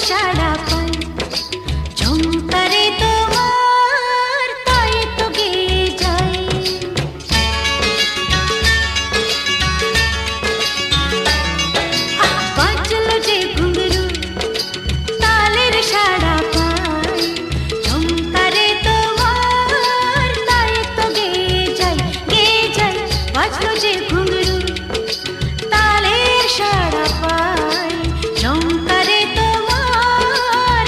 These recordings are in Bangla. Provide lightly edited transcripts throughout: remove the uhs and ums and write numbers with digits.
সাড়া পাই ঝুমকারে তোমার তাই তো গেয়ে যাই বাজলো যে ঘুঙরু তালের সাড়া পাই ঝুমকারে তোমার তাই তো গেয়ে যাই বাজলো যে ঘুঙরু তালের সাড়া পাই ঝুমকারে তোমার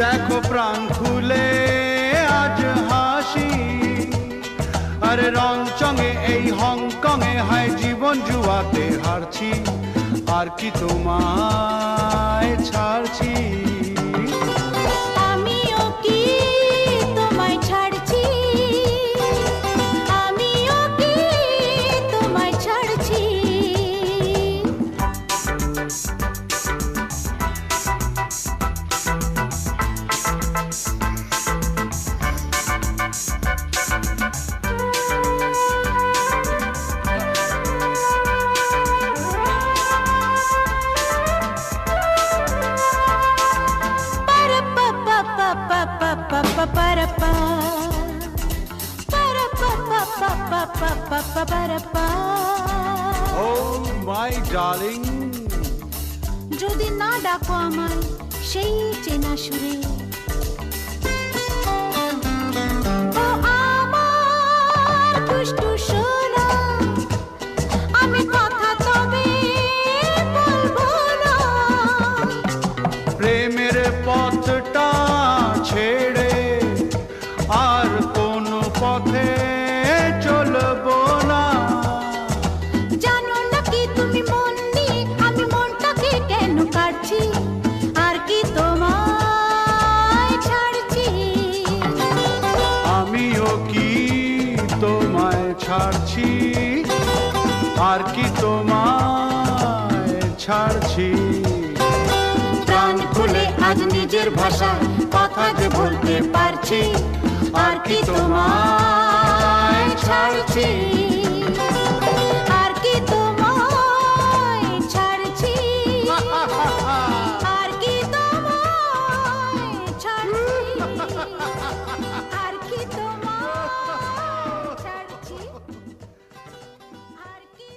দেখো প্রাণ খুলে আজ হাসি, আরে রং চঙে এই হংকংয়ে হায় জীবন জুয়াতে হারছি, আর কি তোমায় ছাড়ছি। আমিও কি তোমায় ছাড়ছি, আমিও কি তোমায় ছাড়ছি। Oh my darling, যদি না ডাকো আমায় সেই চেনা সুরে, ও আমার দুষ্টু সোনা, আমি কথা তবে বলবো না। প্রেমের পথটা ছেড়ে আর কোনো পথে চলবো না। জানো নাকি তুমি মন নিয়ে আমি মনটাকে কেন কাটছি, আর কি তোমায় ছাড়ছি। আমিও কি তোমায় ছাড়ছি, আর কি তোমায় ছাড়ছি। প্রাণ খুলে আজ নিজের ভাষায় কথা যে বলতে পারছি, আর কি তোমায় ছাড়ছি, আর কি তোমায় ছাড়ছি, আর কি তোমায় ছাড়ছি, আর কি তোমায় ছাড়ছি, আর কি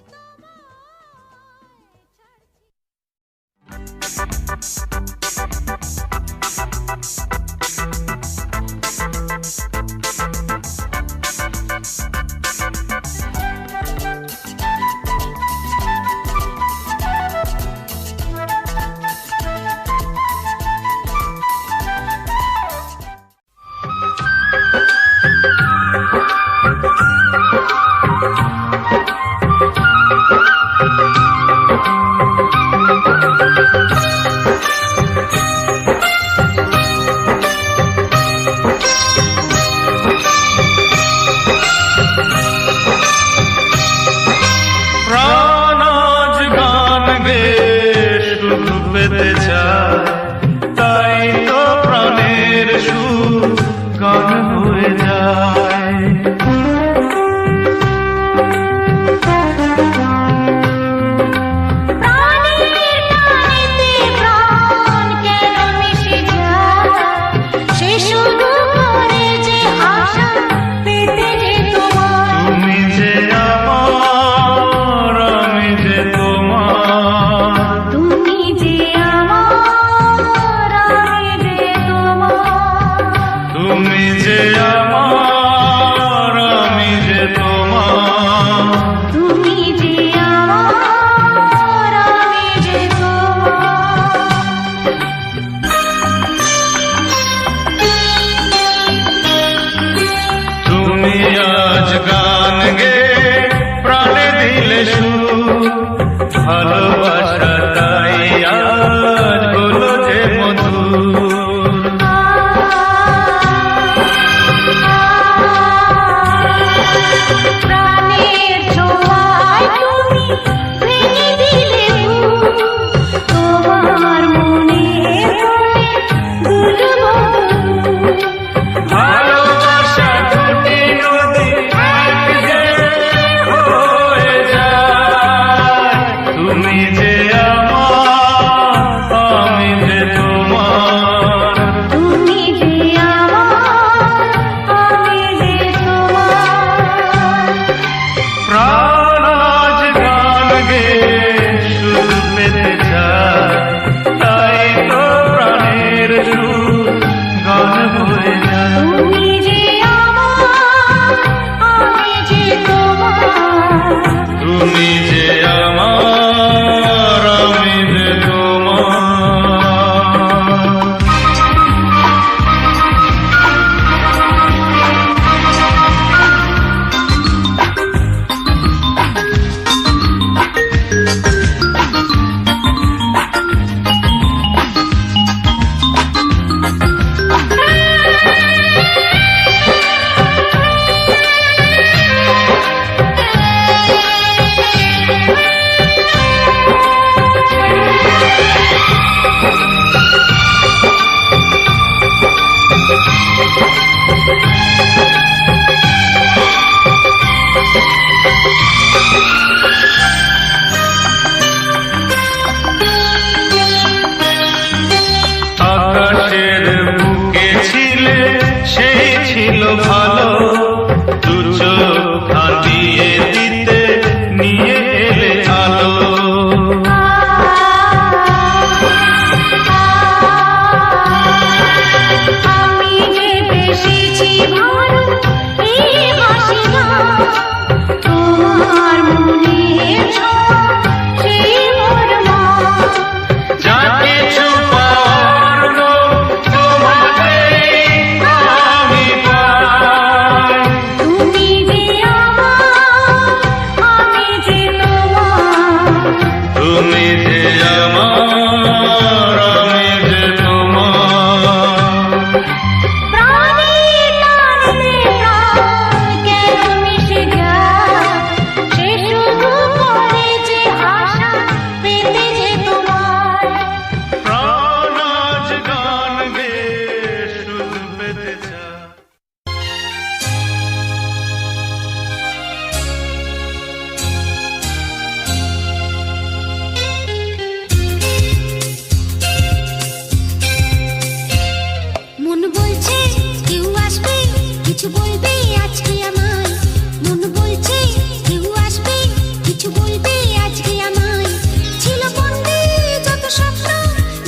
পেতে চায়, তাই তো প্রাণের সুর গান হয়ে যায়। আকাশের বুকে ছিলে সেই ছিল ভালো, দু চোখ দিয়ে দিতে নিয়ে এলে আলো। আমি যে বেশিছি ভালো এই বাসি না, তোমার মনের ছোঁয়া সেই মোর মা। যা কিছু পাওয়ার গো তোমাকেই আমি পাই। তুমি যে আমার, আমি যে তোমার। তুমি যে আমার, আমি যে তোমার। প্রাণের টানে প্রাণ কেন মিশে যায়, সে শুধু করে যে আশা পেতে যে তোমার। প্রাণ আজ গান গেয়ে শুধু পেতে চায়। মন বলছে কেউ আসবে, কিছু বলবে আজকে আমায়। মন বলছে কেউ আসবে, কিছু বলবে আজকে আমায়। ছিল বন্দী যত স্বপ্ন,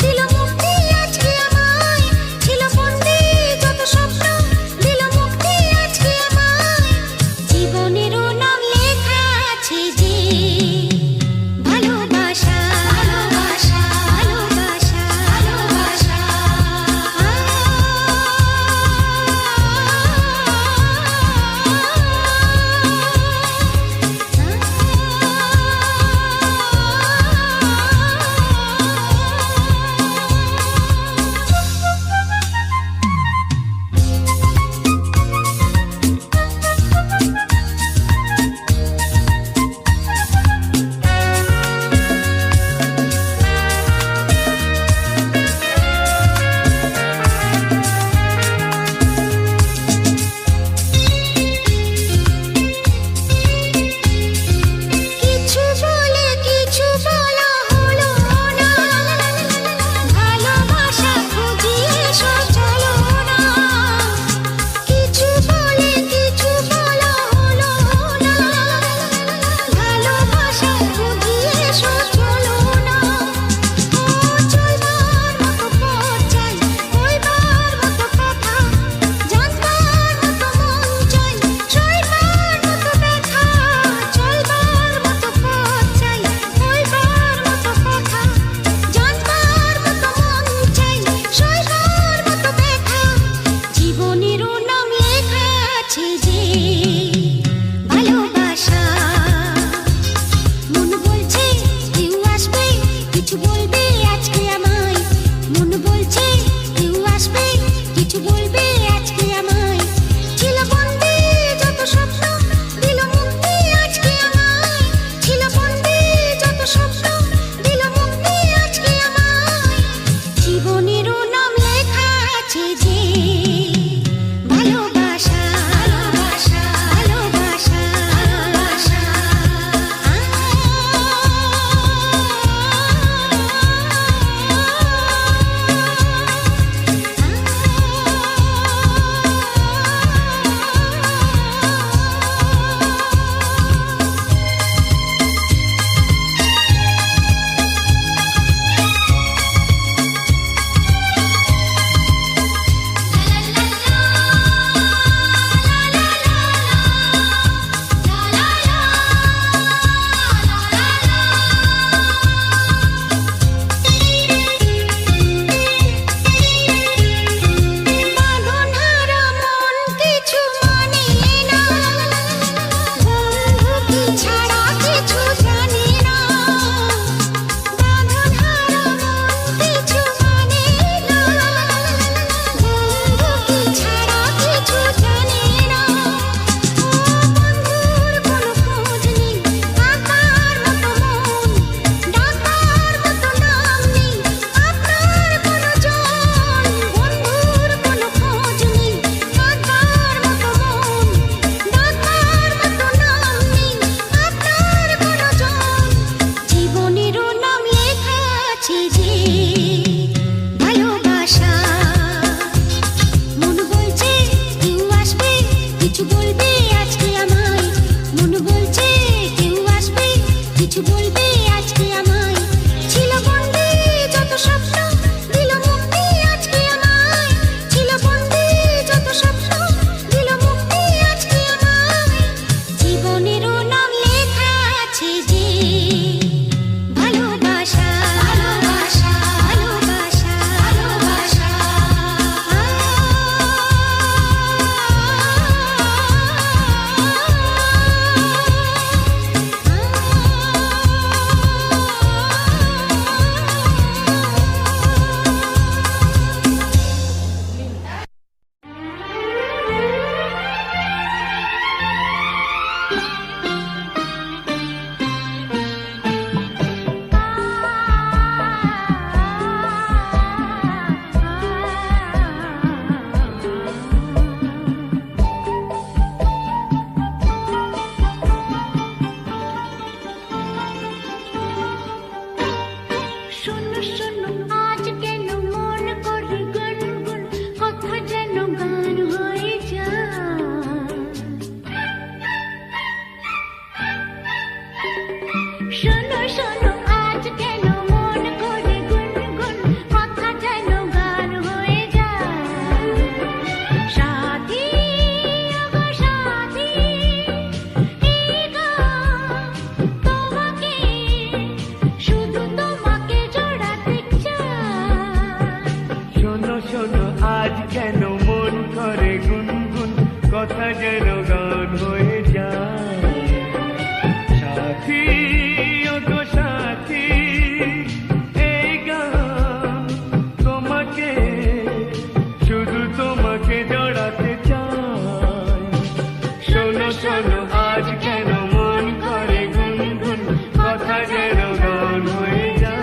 দিল মুক্তি আজকে আমায়। ছিল বন্দী যত স্বপ্ন, দিল মুক্তি আজকে আমায়। জীবনেরও নাম লেখা আছে যে ভালোবাসা, ভালোবাসা, ভালোবাসা, ভালোবাসা। আজ কেন মন করে গুনগুন কথা যেন গান হয়ে যায় সাথী ও গো সাথী এই গান তোমাকে শুধু তোমাকে জড়াতে চাই শোনো শোনো আজ কেন মন করে গুনগুন কথা যেন গান হয়ে যায়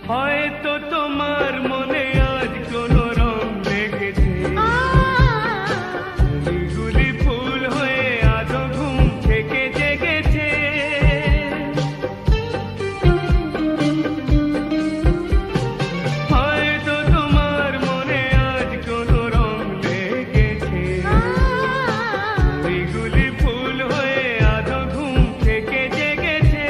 হয়তো তোমার মনে আজ কোনো রং লেগেছে গুলি ফুল হয়ে আজও ঘুম থেকে জেগেছে হয়তো তোমার মনে আজ কোনো রং লেগেছে গুলি ফুল হয়ে আজও ঘুম থেকে জেগেছে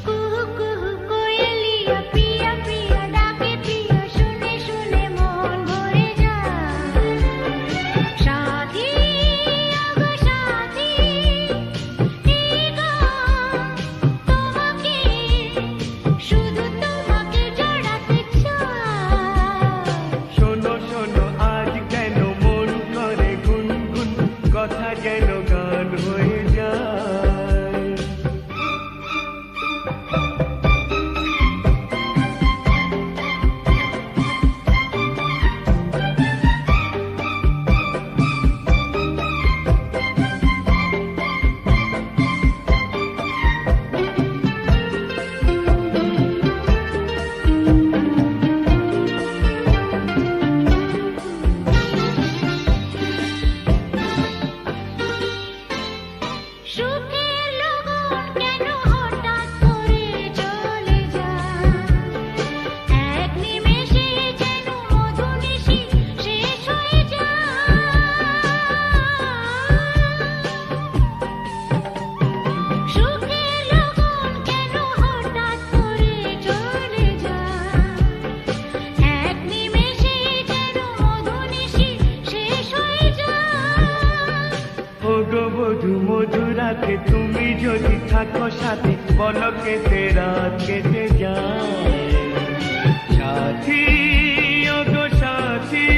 কুহু কুহু কোয়েলিয়া পিয়া পিয়া ডাকে প্রিয় শুনে শুনে মন ভরে যায় সাথী আগো সাথী এই গান তোমাকে শুধু তোমাকে জড়াতে চাই শোনো শোনো আজ কেন মন করে গুনগুন কথা যেন গান হয়ে যায় সুখের লগন কেন হঠাৎ করে চলে যায় এক নিমেষে যেন মধুনিশি শেষ হয়ে যায় সুখের লগন কেন হঠাৎ করে চলে যায় এক নিমেষে যেন মধুনিশি শেষ হয়ে যায় ও গো বধূ মধুরাতে তুমি যদি থাকো সাথে পলকেতে রাত কেটে যায় সাথী ও গো সাথী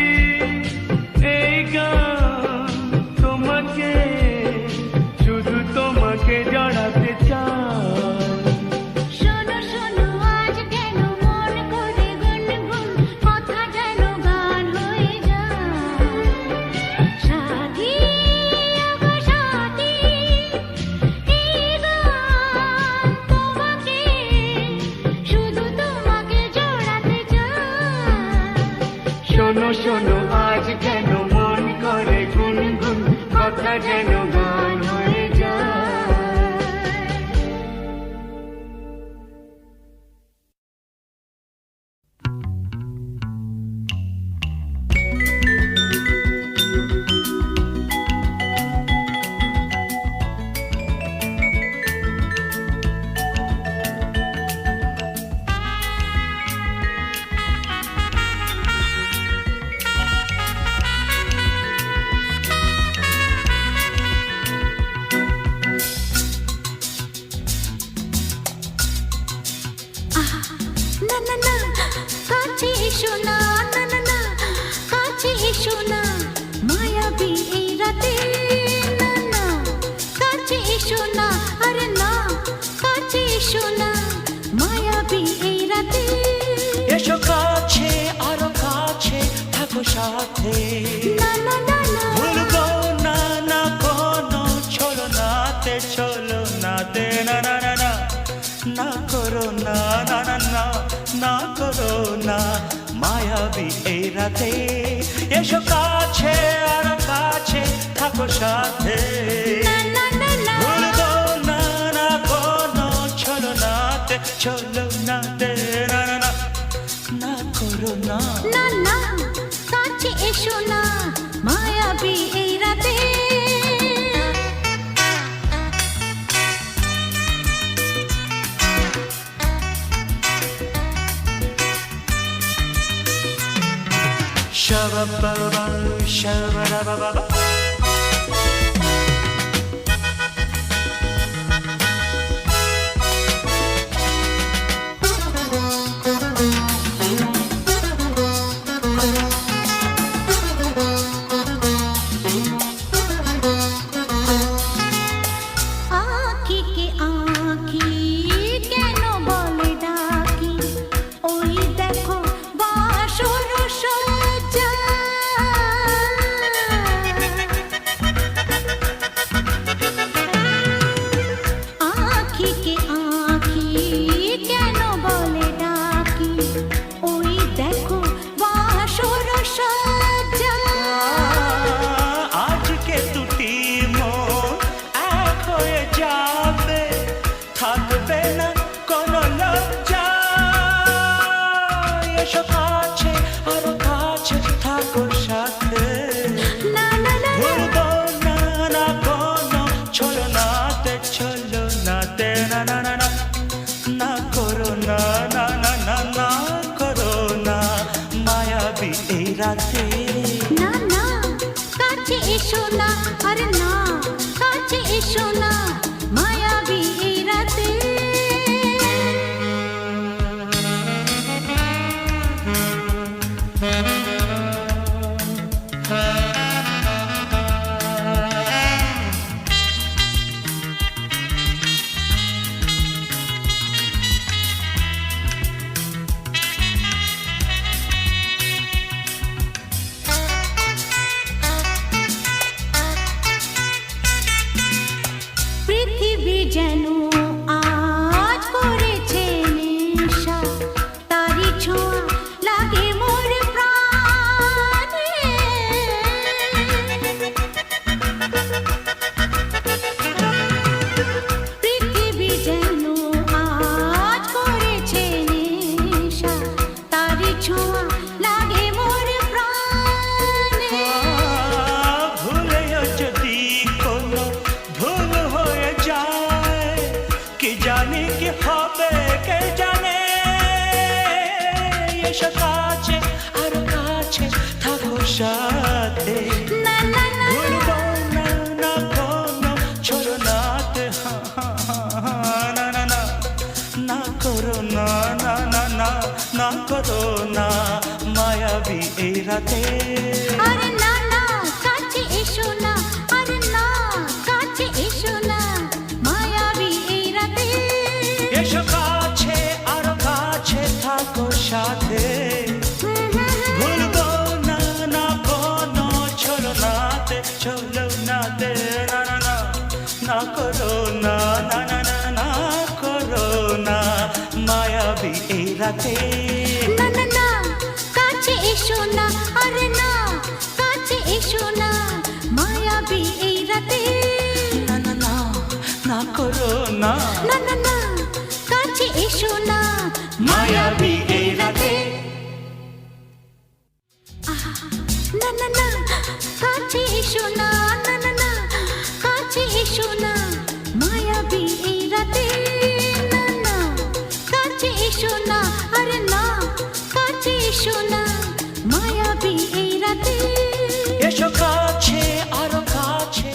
এই গান তোমাকে শুধু তোমাকে জড়াতে চাই শোনো শোনো আজ কেন মন করে গুনগুন কথা যেন গান হয়ে যায় সাথী আগো সাথী এই গান তোমাকে শুধু তোমাকে জড়াতে চাই শোনো শোনো আজ কেন মন করে গুনগুন কথা যেন গান হয়ে যায় না না না কাছে এসো না না না না কাছে এসো না মায়াবী এই রাতে না না কাছে এসো না আরে না কাছে এসো না মায়াবী এই রাতে এসো কাছে আরো কাছে থাকো সাথে না না না না ভুলবো না না কোনো চলো নাতে না না না না না করো না না না না না করো না মায়াবী এই রাতে এসো কাছে আর কাছে থাকো সাথে না না না না ভুলবো না না কোনো ছলনাতে ছলনাতে না না না না করো না না না কাছে এসো না মায়াবী এই রাতে Shabba-ba-ba, shabba-da-ba-ba-ba. আঁখি কে আঁখি কেন বলে ডাকি ওই দেখো বাসর সজ্জা আঁখি কে আঁখি কেন বলে ডাকি ওই দেখো বাসর সজ্জা আজকে দুটি মন এক হয়ে যাবে থাকবে না কোনো লজ্জা এসো কাছে আরো কাছে থাকো সাথে না না না ভুলবো না না কোনো ছলনাতে ছলনাতে না না না না না করো না না না না না করো না মায়াবী এই রাতে না না কাছে এসো না আরে না কাছে এসো না মায়াবী এই রাতে পৃথিবী যেন আজ করেছে নেশা তারি ছোঁয়া লাগে মোর প্রাণে পৃথিবী যেন আজ করেছে নেশা তারি ছোঁয়া লাগে মোর প্রাণে ভুলেও যদি কোনো ভুল হয়ে যায় কি জানি কি হবে কে জানে এসো কাছে আরো কাছে থাকো সাথে না না না ভুলবো না না কোনো ছলনাতে না না না না করো না না না না না করো না মায়াবী এই রাতে আরে না না কাছে এসো না আরে না কাছে এসো না মায়াবী এই রাতে এসো কাছে আরো কাছে থাকো সাথে ভুলবো না না কোনো ছলনাতে ছলনাতে না না না না করো না না না না না করো না মায়াবী এই রাতে না না না কাছে এসো না আরে না কাছে এসো না মায়াবী এই রাতে না না না না করো না না না না কাছে এসো না মায়াবী এই রাতে না না না কাছে এসো না না না না কাছে এসো না মায়াবী এই রাতে না না কাছে এসো না আরে না কাছে এসো না মায়াবী এই রাতে এসো কাছে আরো কাছে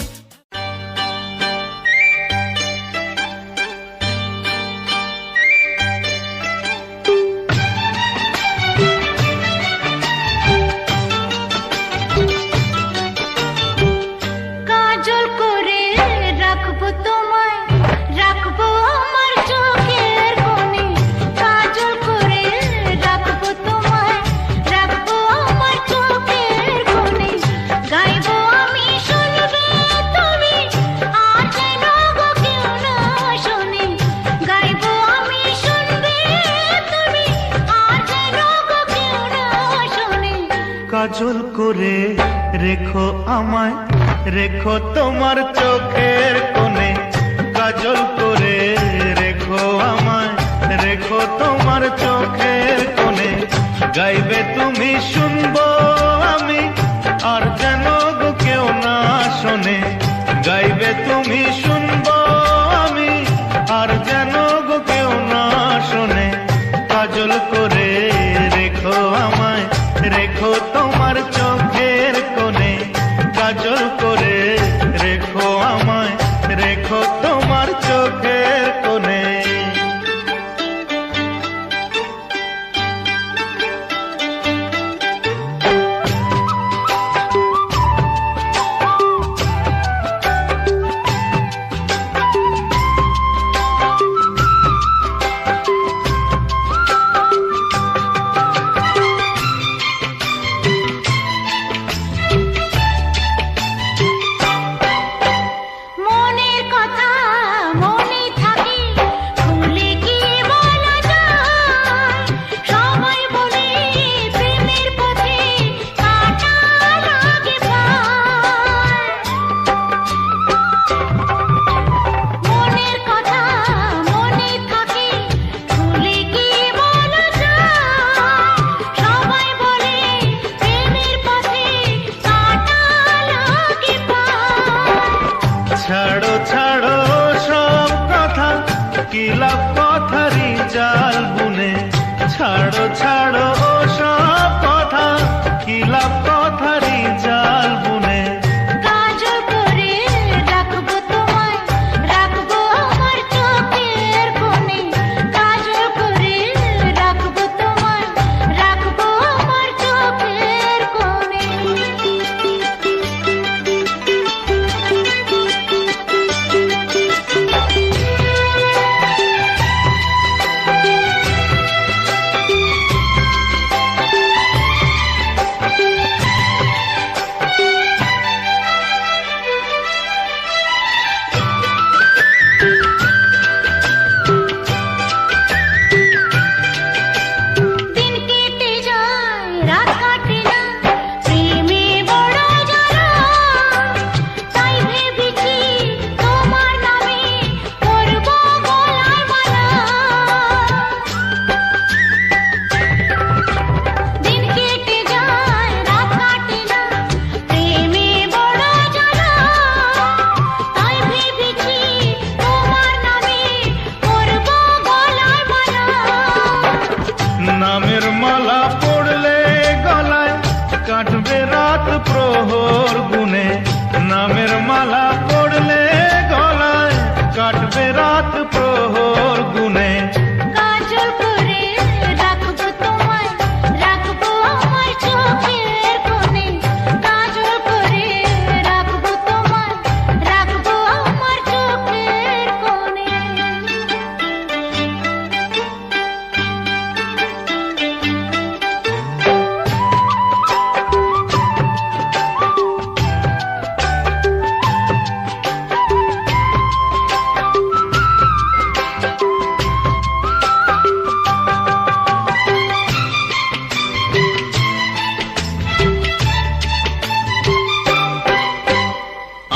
কাজল করে রাখবো তোমায় রাখবো আমার চোখের কোণে কাজল করে রাখবো তোমায় রাখবো আমার চোখের কোণে গাইবো আমি শুনবে তুমি আর যেন গো কেউ না শোনে গাইবো আমি শুনবে তুমি আর যেন গো কেউ না শোনে কাজল করে রেখো আমায় রেখো তোমার চোখের কোণে কাজল করে রেখো আমায়, রেখো তোমার চোখের কোণে। গাইবে তুমি শুনবো আমি, আর যেন গো কেউ না শোনে। গাইবে তুমি শুনবো আমি, আর যেন গো কেউ না শোনে। কাজল করে রেখো আমায়, রেখো তোমার চোখের কোণে। কাজল করে রেখো আমায়, রেখো তোমার চোখের কোণে। মনের কথা মনে থাকে, খুলে কি বলা যায়? সবাই বলে প্রেমের পথে কাটা লাগে পায়। মনের কথা মনে থাকে, খুলে কি বলা যায়? সবাই বলে প্রেমের পথে কাটা লাগে পায়। ছাড়ো ছাড়ো সব কথা, কি লাভ কথারই জাল বুনে। ছাড়ো ছাড়ো সব কথা, কি লাভ কথারই জাল বুনে। কাজল করে রাখবো তোমায়, রাখবো আমার চোখের কোণে। কাজল করে রাখবো তোমায়, রাখবো আমার চোখের কোণে। দিন কেটে যায় রাত কাটে না, প্রেমে বড় জ্বালা। তাই ভেবেছি তোমার নামে করবো গলায় মালা। দিন কেটে যায় রাত কাটে না, প্রেমে বড় জ্বালা। তাই ভেবেছি তোমার নামে করবো গলায় মালা। নামের মালা পড়লে গলায় কাটবে রাত প্রহর গুনে। নামের মালা পড়লে গলায় কাটবে রাত প্রহর গুনে। কাজল করে রাখবো তোমায়, রাখবো আমার চোখের কোণে। কাজল করে রাখবো তোমায়, রাখবো আমার চোখের কোণে।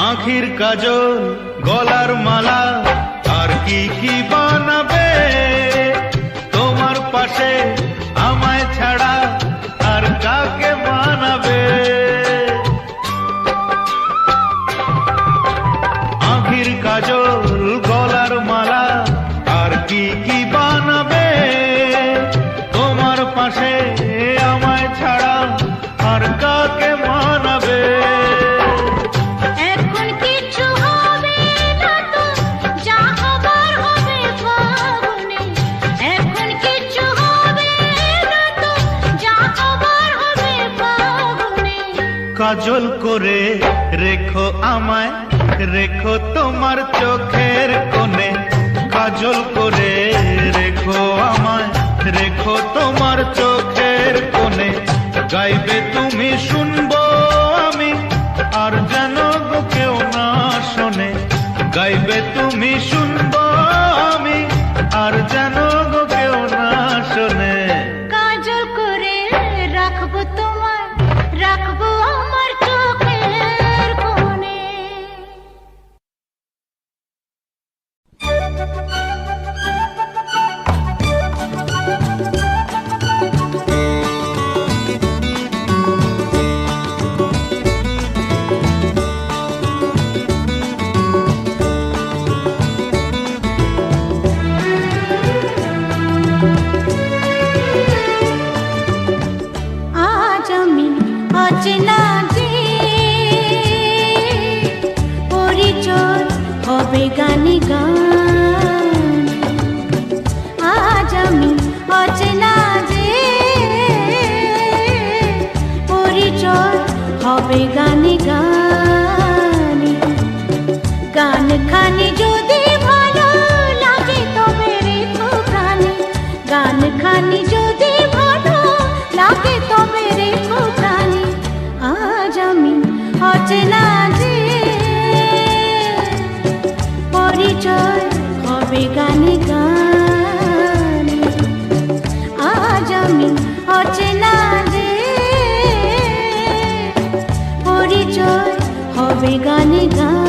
আখির কাজল গলার মালা আর কি কি বানাবে। তোমার পাশে আমায় ছাড়া আর কাকে মানাবে। আখির কাজল গলার মালা আর কি কি বানাবে। তোমার পাশে আমায় ছাড়া আর কাকে মানাবে। এখন কিছু হবে না তো, যা হবার হবে ফাগুনে। এখন কিছু হবে না তো, যা হবার হবে ফাগুনে। কাজল করে রেখো আমায়, রেখো তোমার চোখের কোণে। কাজল করে রেখো আমায়, রেখো তোমার চোখের কোণে। গাইবে তুমি শুনবো আমি, আর যেন গো কেউ না শোনে। গাইবে তুমি শুনবো আমি, আর যেন গো কেউ না শোনে। কাজল করে রাখবো তোমায়, রাখবো আমার চোখের কোণে। হবে গানে গান। আজ আমি অচেনা যে পরিচয় হবে গানে গানে। গান খানি যদি ভালো লাগে তবে রেখো প্রাণে, গান খানি যদি ভালো লাগে তবে রেখো প্রাণে। আজ আমি অচেনা যে পরিচয় হবে গানে গানে। আজ আমি অচেনা যে পরিচয় হবে গানে গানে।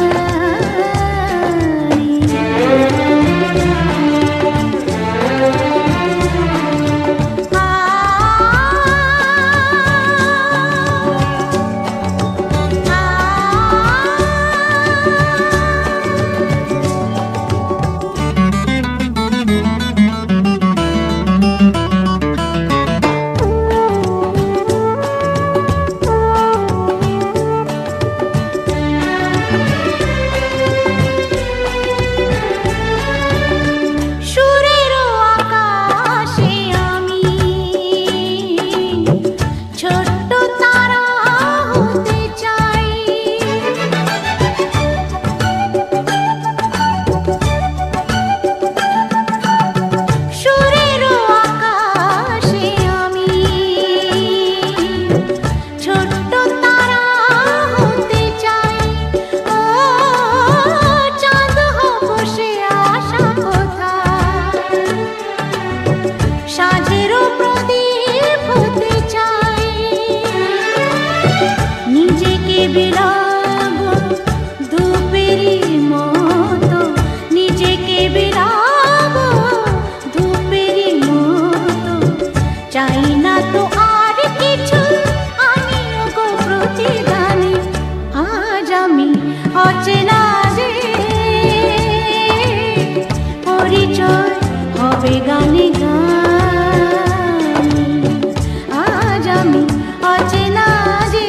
অচেনা যে পরিচয় হবে গানে গানে। আজ আমি অচেনা যে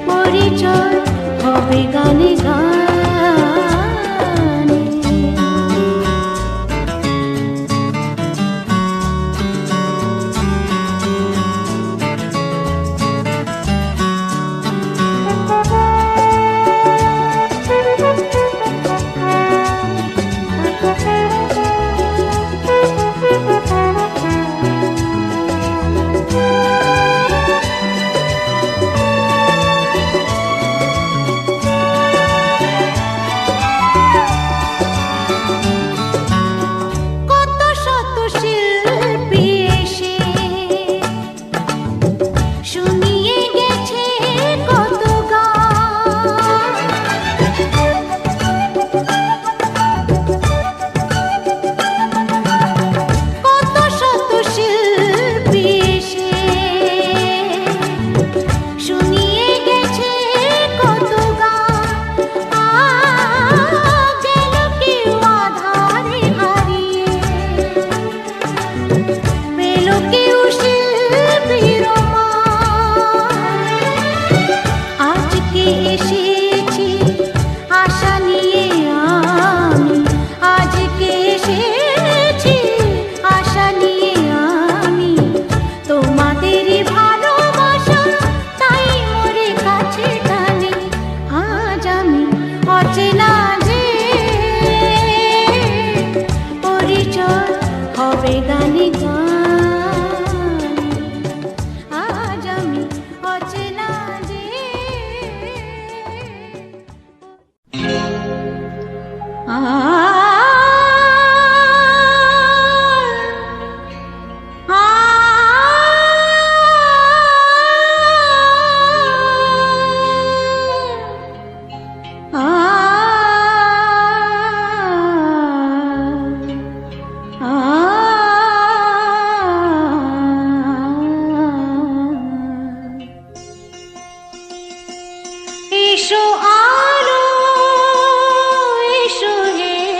পরিচয় হবে গানে গানে। অচেনা যে পরিচয় হবে গানে গানে। আজ আমি অচেনা যে এসো আলো এসো হে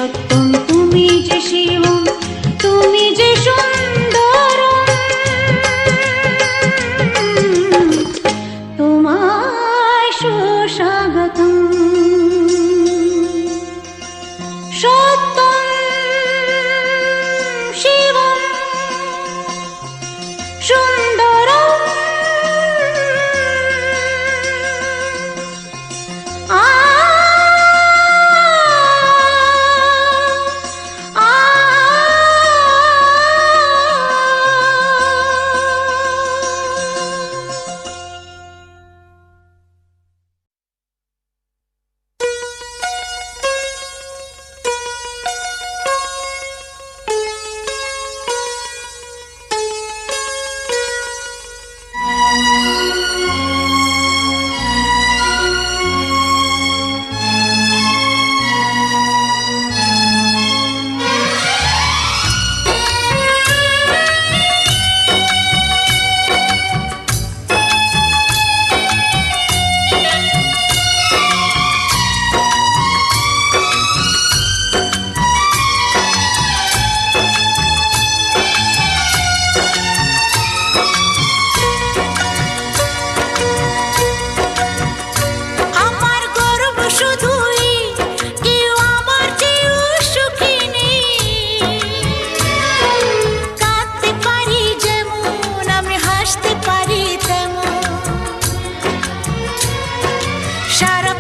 সত্যম তুমি যে শিবম তুমি যে সুন্দর তোমায় সুস্বাগতম সত্যম শিবম সুন্দরম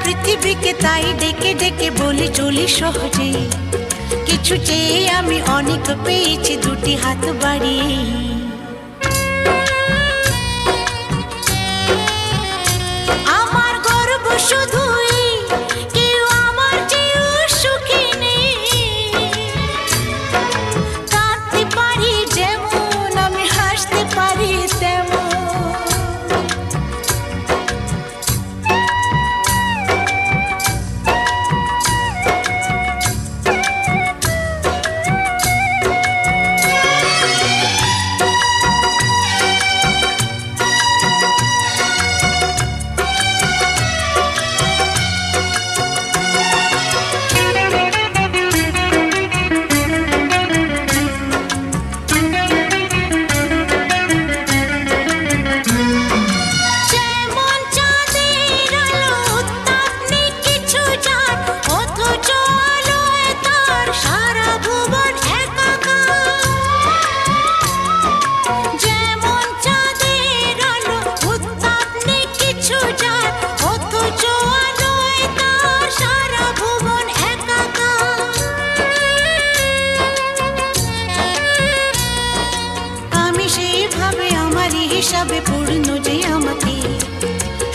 পৃথিবীকে তাই ডেকে ডেকে বলি চলি সহজে কিছু চেয়ে আমি অনেক পেয়েছি দুটি হাত বাড়িয়ে আমার গর্ব শুধুই কেউ আমার চেয়েও সুখী নেই কাঁদতে পারি যেমন আমি হাসতে পারি তেমন হিসাবে পূর্ণ যে আমাকে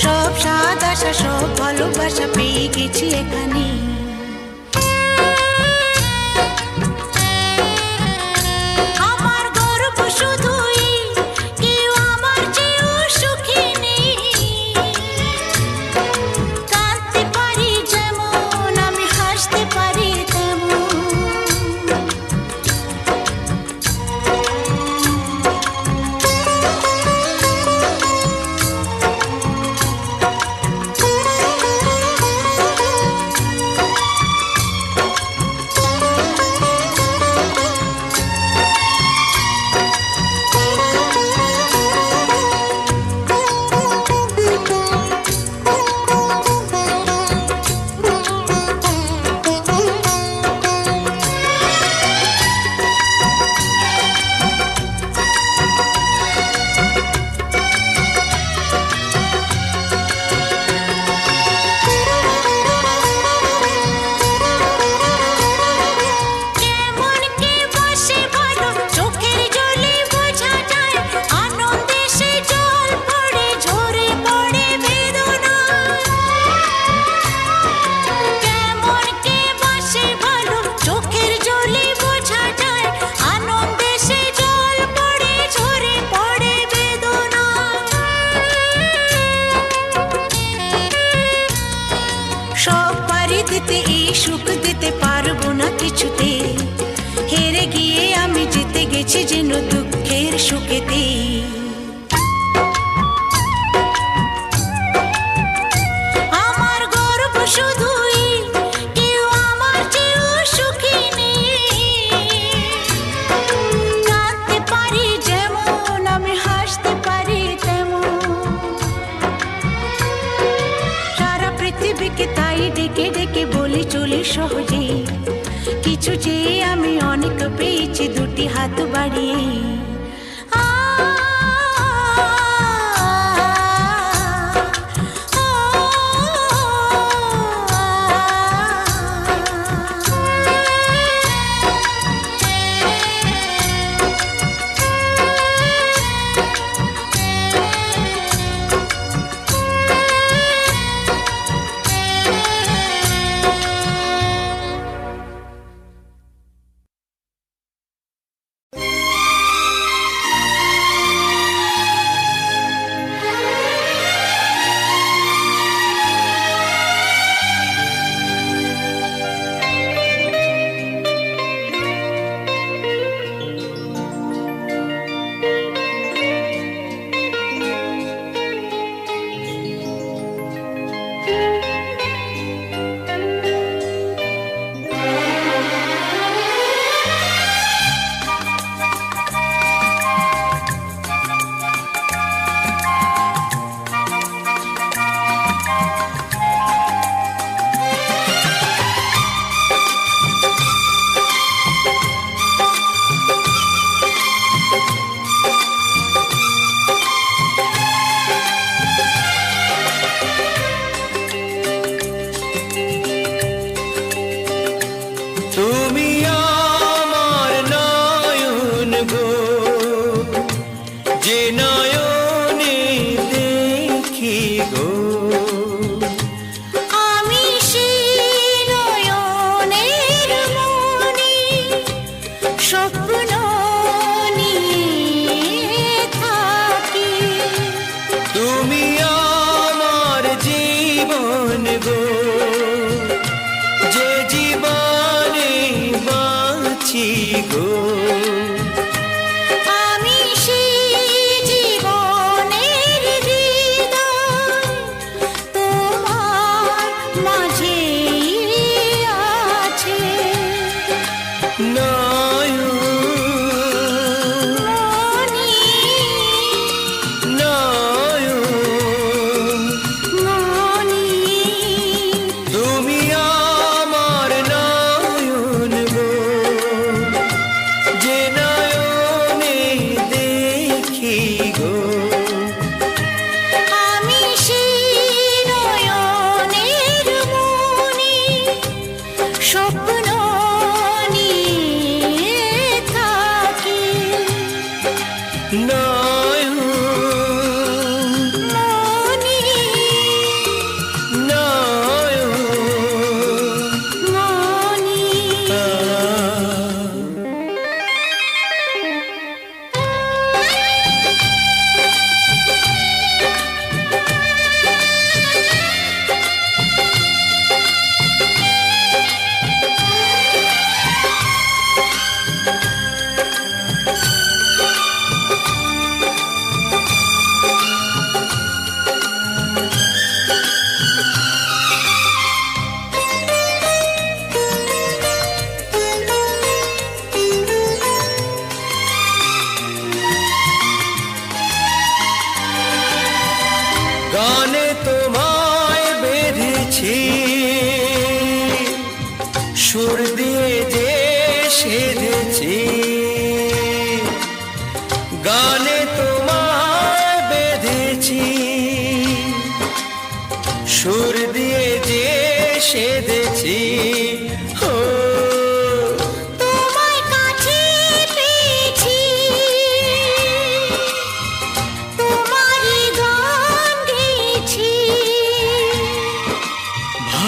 সব স্বাদ আশা সব ভালোবাসা পেয়ে গেছি এখানে আমার গর্ব শুধুই কেউ আমার চেয়েও সুখী নেই কাঁদতে পারি যেমন আমি হাসতে পারি তেমন দিতে এই সুখ দিতে পারবো না কিছুতে হেরে গিয়ে আমি জিতে গেছি যেন দুঃখের সুখেতে আমার গর্ব শুধুই কেউ আমার চেয়েও সুখী সহজে কিছু যে আমি অনেক পেয়েছি দুটি হাত বাড়িয়ে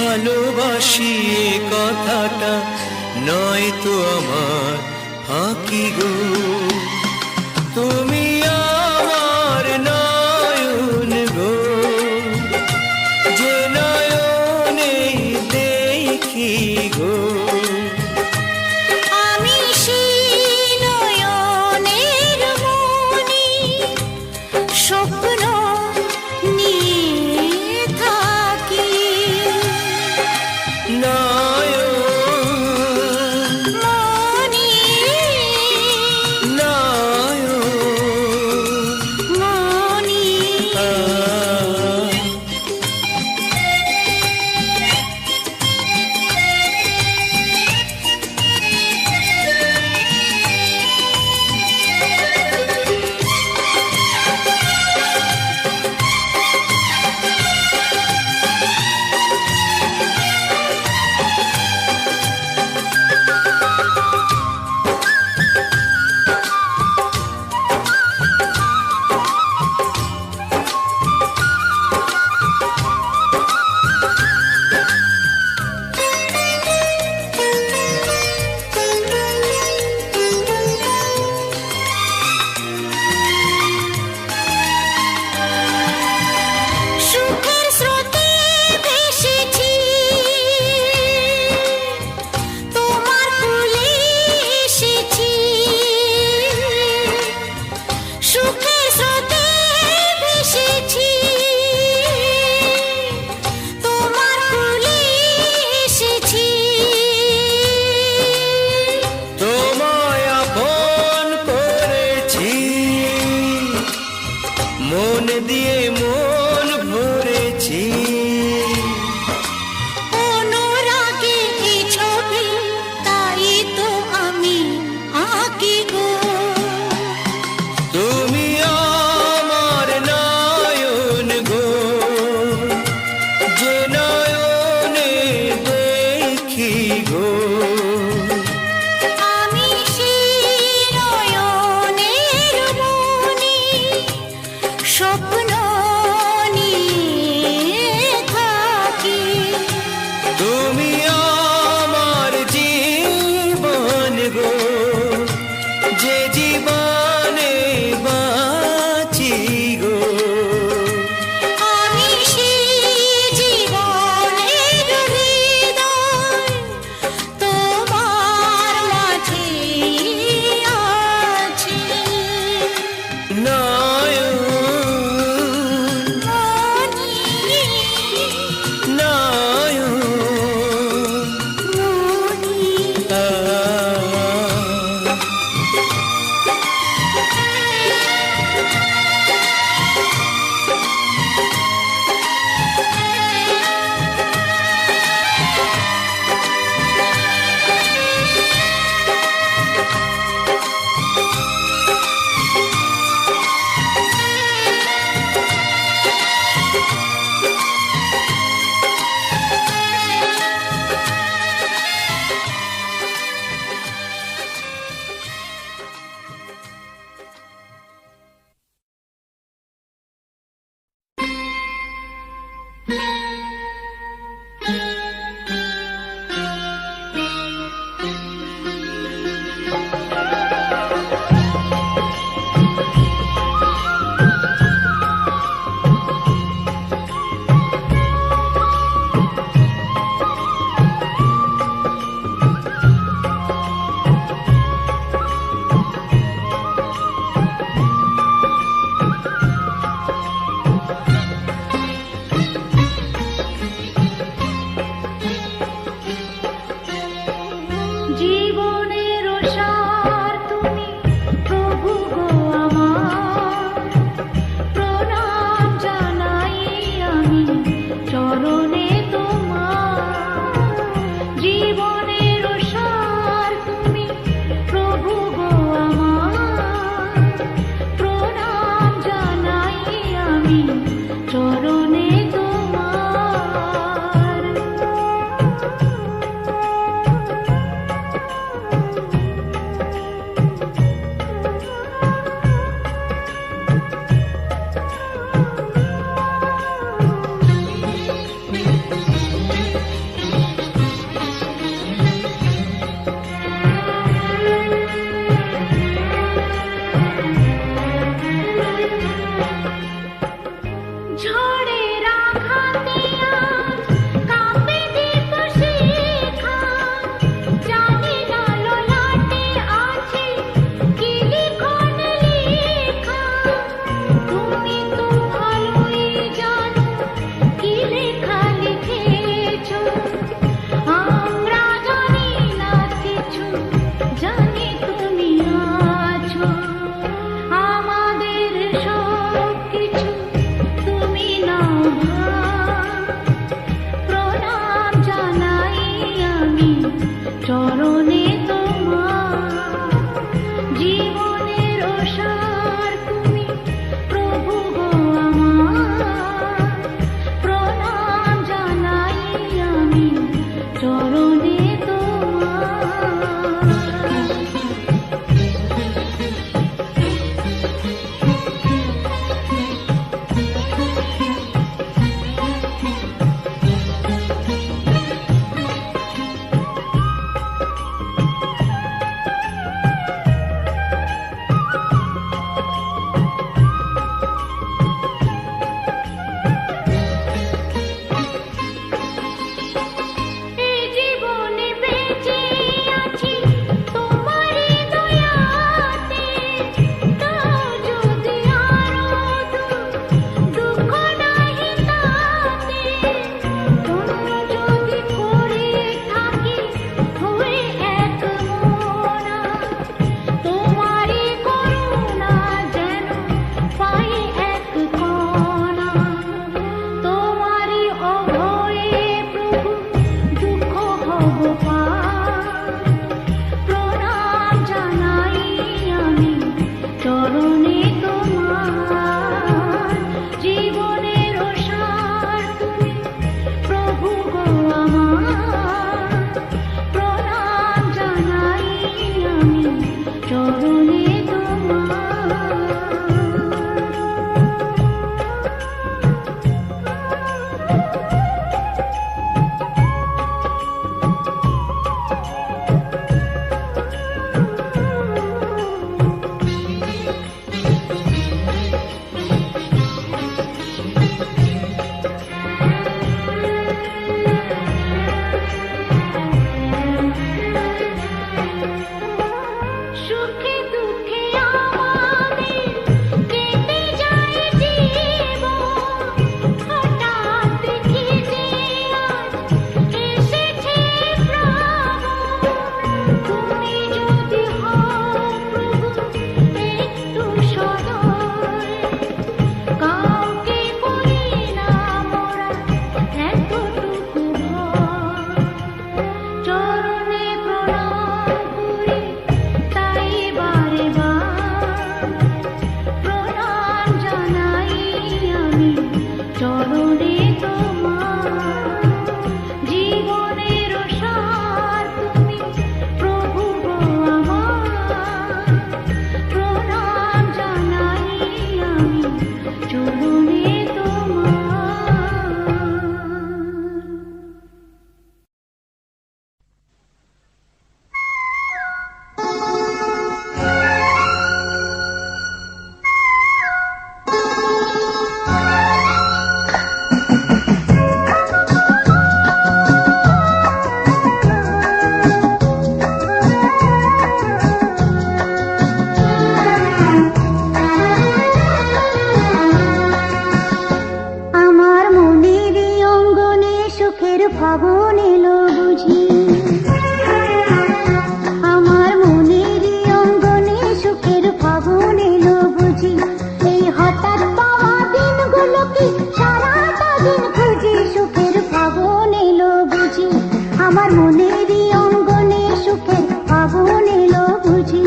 ভালোবাসি এ কথাটা নয় তো আমার ফাঁকি গো তুমি আমার নয়ন গো যে নয়নে দেখি গো আমি সেই নয়নের মনি স্বপ্ন নিয়ে থাকি নয়ন মনি নয়ন রসার তুমি প্রভু গো আমার, প্রণাম জানাই আমি চরণে তোমার। জীবনের রসার তুমি প্রভু গো আমার, প্রণাম জানাই আমি চরণে তোমার। ঝড়ের আঘাতে আজ কাঁপে দীপ শিখা, জানি না ললাটে আছে কি লিখন লেখা। তুমি তো ভালোই জানো কি লেখা লিখেছ, আমরা জানি না কিছু, জানি তুমি আছো। আমাদের সব কিছু তুমি নাও ভার, প্রণাম জানাই আমি চরণে তোমার। জীবনের সার তুমি প্রভু গো আমার, প্রণাম জানাই আমি চরণে তোমার। মনেরই অঙ্গনে সুখের ফাগুন এলো বুঝি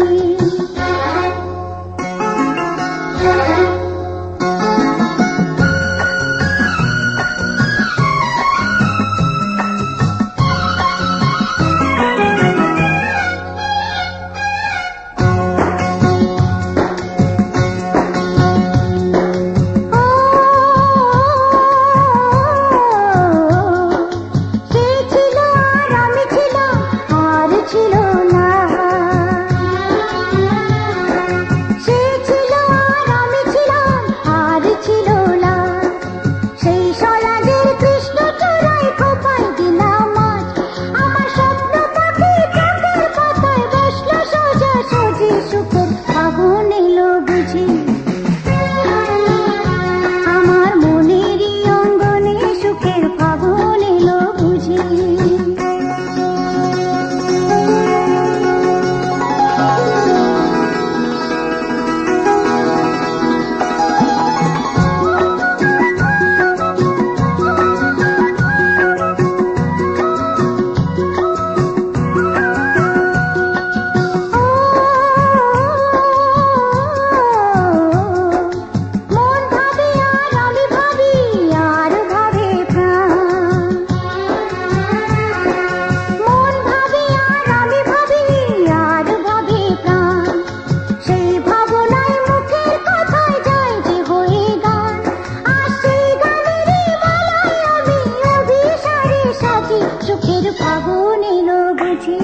সে ছিল আর আমি ছিলাম আর ছিল না সে ছিল আর আমি ছিলাম আর ছিল না সেই সরাজের কৃষ্ণ চূড়ায় খোপায় দিলাম আজ আমার স্বপ্ন পাখি চোখের পাতায় বসলো সোজা সোজি সুখের ফাগুন এলো বুঝি আমার মনেরই অঙ্গনে সুখের ফাগুন এলো বুঝি মন ভাবে আর আমি ভাবি আর ভাবে প্রাণ মন ভাবে আর আমি ভাবি আর ভাবে প্রাণ সেই ভাবনায় মুখের কথায় যায় যে হয়ে গান আর সেই গানেরই মালায় আমি অভিসারে সাজি সুখের ফাগুন এলো বুঝি